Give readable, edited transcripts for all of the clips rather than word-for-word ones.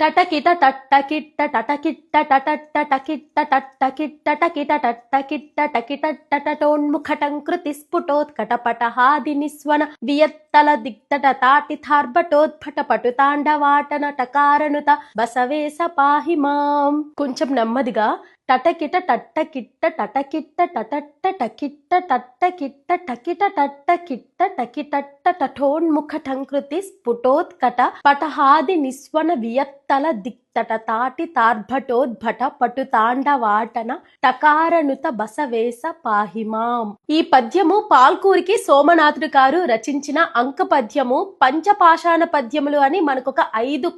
టటకిట టట్టకిట్ట టటకిట్ట టటట్ట టకిట్ట టట్టకిట్ట టకిట టట్టకిట్ట టకిట టటటోన్ముఖటంకృతి స్ఫుటోత్కటపటహాది నిస్వన వియత్తల దిక్తట తాటిథార్భటోద్భట పటుతాండవాటన టకారనుత బసవేశ పాహి మాం. కొంచెం నెమ్మదిగా టటకిట టట్టకిట్ట టటకిట్ట టటట్ట టకిట్ట టట్టకిట్ట టకిట టట్టకిట్ట టకిటట్ట టఠోన్ముఖటంకృతి స్ఫుటోత్కట పటహాది నిస్వన వియత్తల దిక్తట తాటి తార్భటోద్భట పటుతాండవాటన టకారనుత బసవేశ పాహిమాం. ఈ పద్యము పాల్కూరికి సోమనాథుడు గారు రచించిన అంక పద్యము. పంచపాషాణ పద్యములు అని మనకొక 5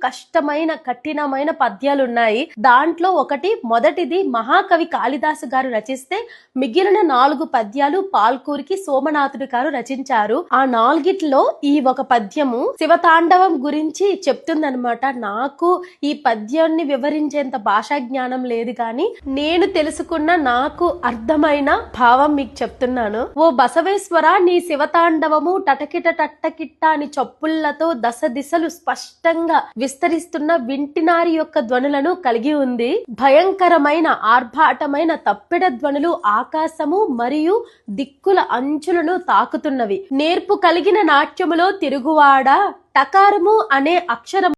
కఠినమైన పద్యాలున్నాయి. దాంట్లో ఒకటి మొదటిది మహాకవి కాళిదాసు గారు రచిస్తే మిగిలిన 4 పద్యాలు పాల్కూరికి సోమనాథుడు గారు రచించారు. ఆ 4ట్లో ఈ ఒక పద్యము శివతాండవం గురించి చెప్తుందనమాట. నాకు ఈ పద్యాన్ని వివరించేంత భాషా జ్ఞానం లేదు కానీ నేను తెలుసుకున్న నాకు అర్థమైన భావం మీకు చెప్తున్నాను. ఓ బసవేశ్వర, నీ శివతాండవము టటకిట టట్టకిట్ట అని చప్పుళ్లతో దశ దిశలు స్పష్టంగా విస్తరిస్తున్న వింటినారి యొక్క ధ్వనులను కలిగి ఉంది. భయంకరమైన ఆర్భాటమైన తప్పిడ ధ్వనులు ఆకాశము మరియు దిక్కుల అంచులను తాకుతున్నవి. నేర్పు కలిగిన నాట్యములో తిరుగువాడ టకారము అనే అక్షరం